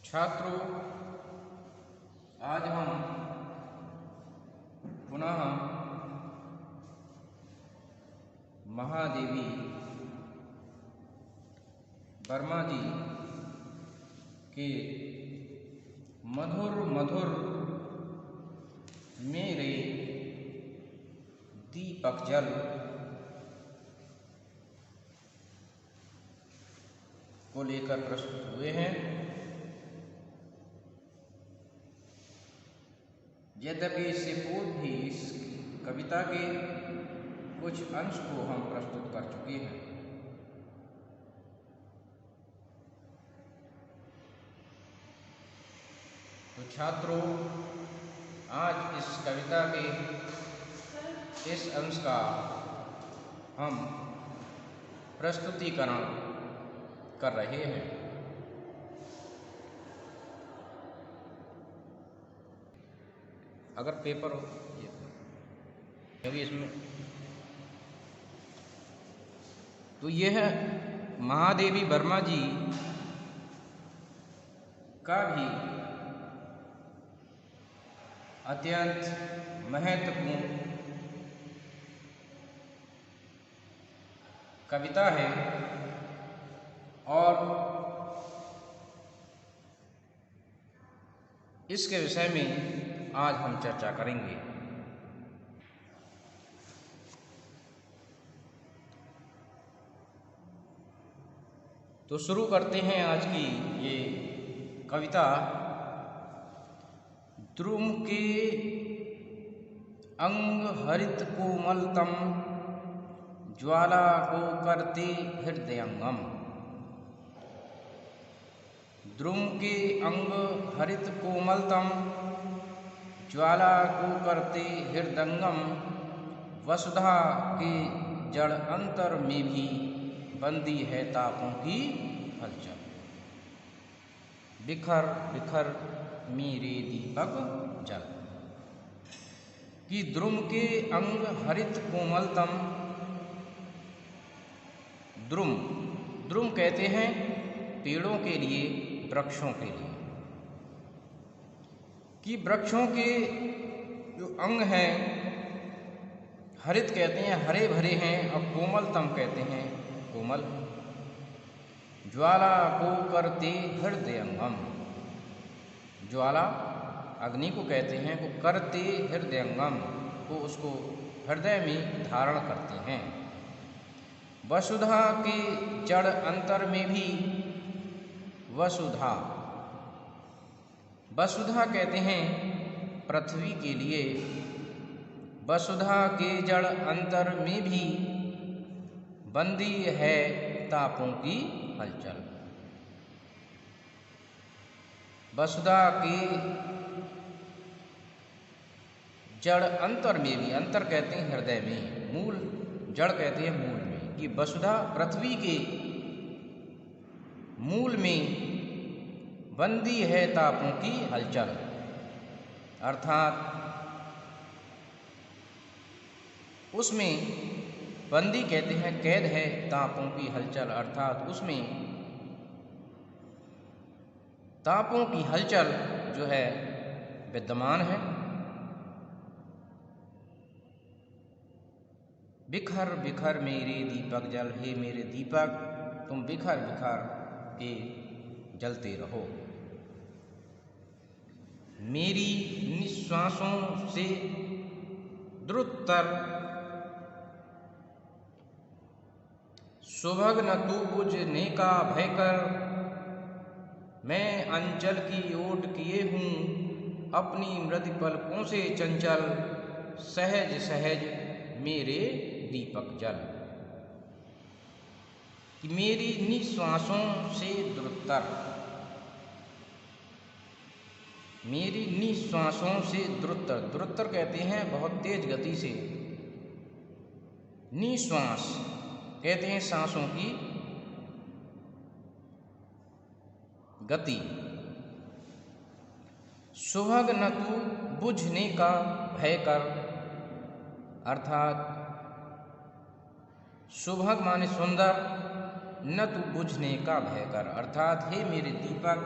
छात्रों, आज हम पुनः महादेवी वर्मा जी के मधुर मधुर मेरे दीपक जल को लेकर प्रस्तुत हुए हैं। यद्यपि इससे पूर्व भी इस कविता के कुछ अंश को हम प्रस्तुत कर चुके हैं। तो छात्रों, आज इस कविता के इस अंश का हम प्रस्तुतिकरण कर रहे हैं। अगर पेपर हो ये इसमें तो यह महादेवी वर्मा जी का भी अत्यंत महत्वपूर्ण कविता है और इसके विषय में आज हम चर्चा करेंगे। तो शुरू करते हैं आज की ये कविता। द्रुम के अंग हरित कोमलतम, ज्वाला को करते हृदयंगम। द्रुम के अंग हरित कोमलतम, ज्वाला को करते हृदंगम। वसुधा के जड़ अंतर में भी बंदी है तापों की हलचल। बिखर बिखर मेरे दीपक जल। कि द्रुम के अंग हरित कोमलतम। द्रुम द्रुम कहते हैं पेड़ों के लिए, वृक्षों के लिए। कि वृक्षों के जो अंग हैं हरित कहते हैं हरे भरे हैं, और कोमलतम कहते हैं कोमल। ज्वाला को करते हृदयंगम। ज्वाला अग्नि को कहते हैं, वो करते हृदयंगम को उसको हृदय में धारण करते हैं। वसुधा के जड़ अंतर में भी, वसुधा वसुधा कहते हैं पृथ्वी के लिए। वसुधा के जड़ अंतर में भी बंदी है तापों की हलचल। वसुधा के जड़ अंतर में भी, अंतर कहते हैं हृदय में, मूल जड़ कहते हैं मूल में। कि वसुधा पृथ्वी के मूल में बंदी है तापों की हलचल। अर्थात उसमें बंदी कहते हैं कैद है तापों की हलचल, अर्थात उसमें तापों की हलचल जो है विद्यमान है। बिखर बिखर मेरे दीपक जल। हे मेरे दीपक, तुम बिखर बिखर के जलते रहो। मेरी निश्वासों से द्रुततर, सुभग न तू बुझने का भय कर। मैं अंचल की ओट किए हूँ अपनी मृदु पलकों से चंचल। सहज सहज मेरे दीपक जल। कि मेरी निश्वासों से द्रुततर, मेरी निश्वासों से द्रुततर। द्रुततर कहते हैं बहुत तेज गति से। निश्वास कहते हैं सांसों की गति। सुभग न तू बुझने का भय कर, अर्थात सुभग माने सुंदर, न तू बुझने का भय कर, अर्थात हे मेरे दीपक,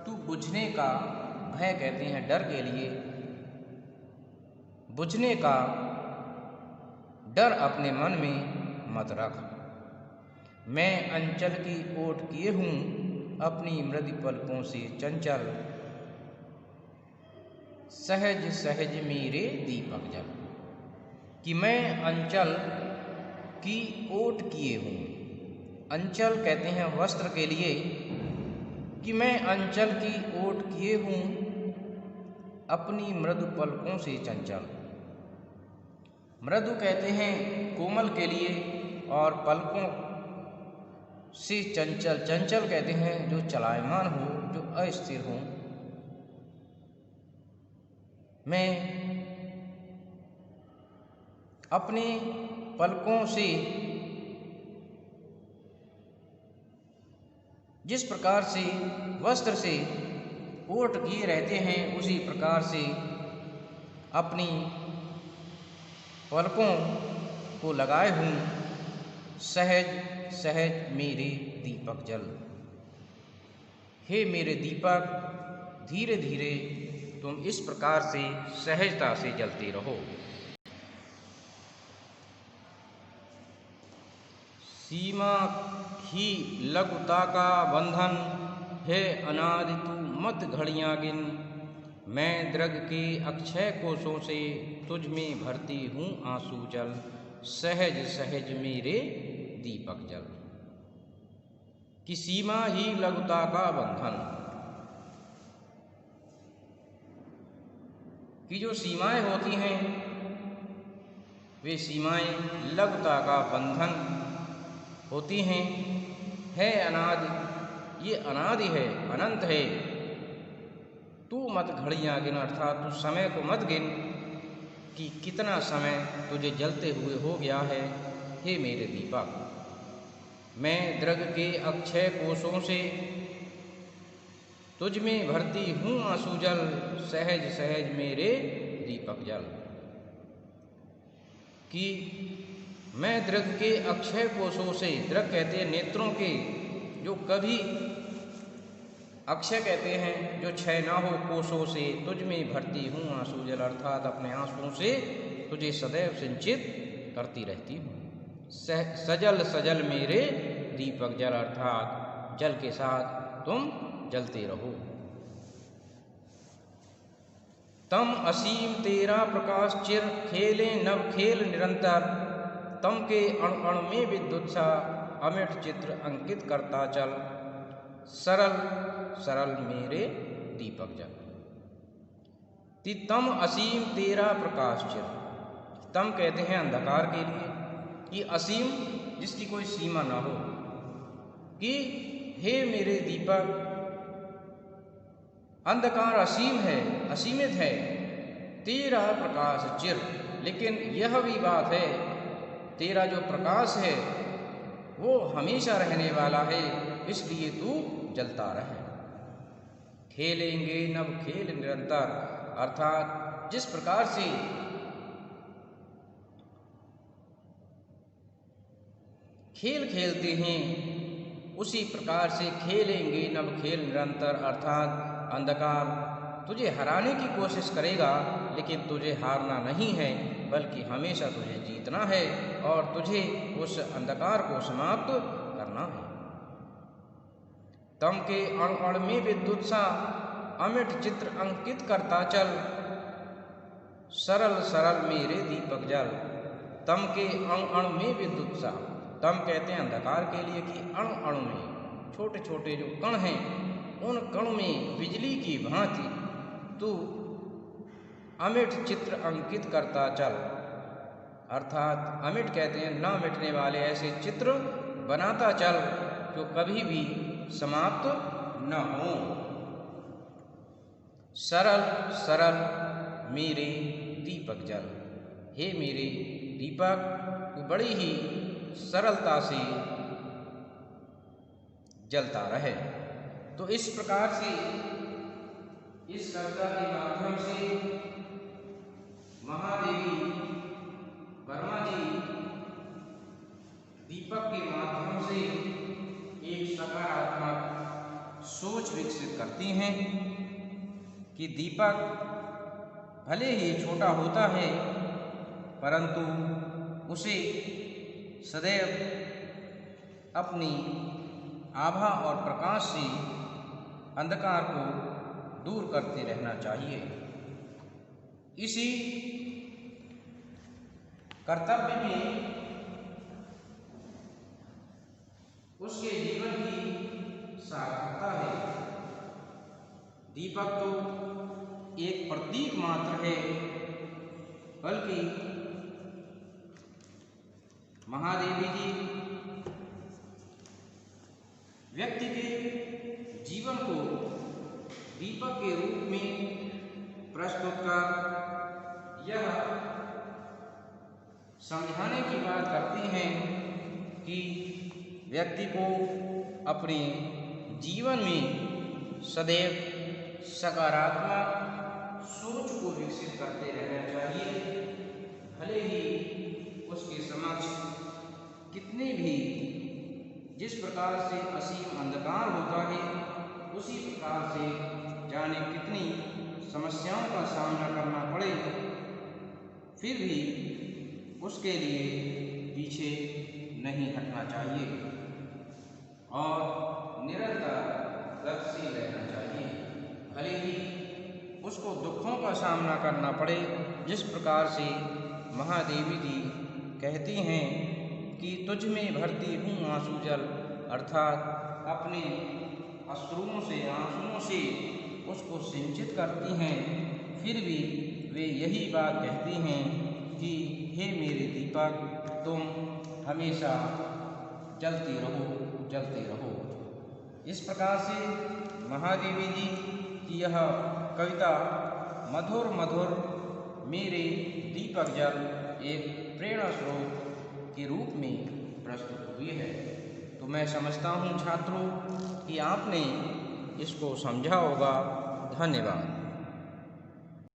तू बुझने का, भय कहते हैं डर के लिए, बुझने का डर अपने मन में मत रख। मैं अंचल की ओट किए हूँ अपनी मृदु पलकों से चंचल, सहज सहज मेरे दीपक जल। कि मैं अंचल की ओट किए हूँ, अंचल कहते हैं वस्त्र के लिए, कि मैं अंचल की ओट किए हूँ अपनी मृदु पलकों से चंचल। मृदु कहते हैं कोमल के लिए और पलकों से चंचल, चंचल कहते हैं जो चलायमान हो, जो अस्थिर हो। मैं अपने पलकों से जिस प्रकार से वस्त्र से ओट किए रहते हैं, उसी प्रकार से अपनी पलकों को लगाए हूँ सहज सहज मेरे दीपक जल। हे मेरे दीपक, धीरे धीरे तुम इस प्रकार से सहजता से जलते रहो। सीमा ही लघुता का बंधन है अनादि तू मत घड़ियाँ गिन। मैं दृग के अक्षय कोशों से तुझ में भरती हूँ आंसू जल, सहज सहज मेरे दीपक जल। कि सीमा ही लघुता का बंधन, कि जो सीमाएं होती हैं वे सीमाएं लघुता का बंधन होती हैं। है अनादि, ये अनादि है, अनंत है। तू मत घड़ियाँ गिन, अर्थात तू समय को मत गिन कि कितना समय तुझे जलते हुए हो गया है। हे मेरे दीपक, मैं दृग के अक्षय कोशों से तुझ में भरती हूँ आंसू जल, सहज सहज मेरे दीपक जल। कि मैं दृग के अक्षय कोशों से, दृग कहते हैं नेत्रों के, जो कभी अक्षय कहते हैं जो क्षय ना हो, कोशों से तुझ में भरती हूँ आंसू जल, अर्थात अपने आंसुओं से तुझे सदैव सिंचित करती रहती हूँ। सजल सजल मेरे दीपक जल, अर्थात जल के साथ तुम जलते रहो। तम असीम तेरा प्रकाश चिर, खेले नव खेल निरंतर। तम के अणु अणु में विद्युत्सा, अमिट चित्र अंकित करता चल, सरल सरल मेरे दीपक जल। तम असीम तेरा प्रकाश चिर, तम कहते हैं अंधकार के लिए, कि असीम जिसकी कोई सीमा ना हो। कि हे मेरे दीपक, अंधकार असीम है, असीमित है, तेरा प्रकाश चिर, लेकिन यह भी बात है तेरा जो प्रकाश है वो हमेशा रहने वाला है, इसलिए तू जलता रहे। खेलेंगे नव खेल निरंतर, अर्थात जिस प्रकार से खेल खेलते हैं उसी प्रकार से खेलेंगे नव खेल निरंतर, अर्थात अंधकार तुझे हराने की कोशिश करेगा, लेकिन तुझे हारना नहीं है, बल्कि हमेशा तुझे जीतना है और तुझे उस अंधकार को समाप्त करना है। तम के अण अण में विद्युत सा, अमिट चित्र अंकित करता चल, सरल सरल मेरे दीपक जल। तम के अण अण में विद्युत सा, तम कहते हैं अंधकार के लिए, कि अणु अणु में छोटे छोटे जो कण हैं, उन कणों में बिजली की भांति तू अमिट चित्र अंकित करता चल, अर्थात अमिट कहते हैं न मिटने वाले ऐसे चित्र बनाता चल जो कभी भी समाप्त न हो। सरल सरल मेरे दीपक जल, हे मेरे दीपक, तू बड़ी ही सरलता से जलता रहे। तो इस प्रकार से इस कविता के माध्यम से महादेवी वर्मा जी दीपक के माध्यम से एक सकारात्मक सोच सोच विकसित करती हैं कि दीपक भले ही छोटा होता है, परंतु उसे सदैव अपनी आभा और प्रकाश से अंधकार को दूर करते रहना चाहिए। इसी कर्तव्य में उसके जीवन की सार्थकता है। दीपक तो एक प्रतीक मात्र है, बल्कि महादेवी जी व्यक्ति के जीवन को दीपक के रूप में प्रस्तुत कर यह समझाने की बात करती हैं कि व्यक्ति को अपने जीवन में सदैव सकारात्मक सोच को विकसित करते रहना चाहिए। भले ही उसके समक्ष कितने भी जिस प्रकार से असीम अंधकार होता है, उसी प्रकार से जाने कितनी समस्याओं का सामना करना पड़े, फिर भी उसके लिए पीछे नहीं हटना चाहिए और निरंतर गतिशील रहना चाहिए। भले ही उसको दुखों का सामना करना पड़े, जिस प्रकार से महादेवी जी कहती हैं कि तुझ में भरती हूँ आंसू जल, अर्थात अपने अश्रुओं से, आंसुओं से उसको सिंचित करती हैं। फिर भी वे यही बात कहती हैं कि हे मेरे दीपक, तुम हमेशा जलते रहो, जलते रहो। इस प्रकार से महादेवी जी की यह कविता मधुर मधुर मेरे दीपक जल एक प्रेरणा स्रोत के रूप में प्रस्तुत हुई है। तो मैं समझता हूँ छात्रों कि आपने इसको समझा होगा। धन्यवाद।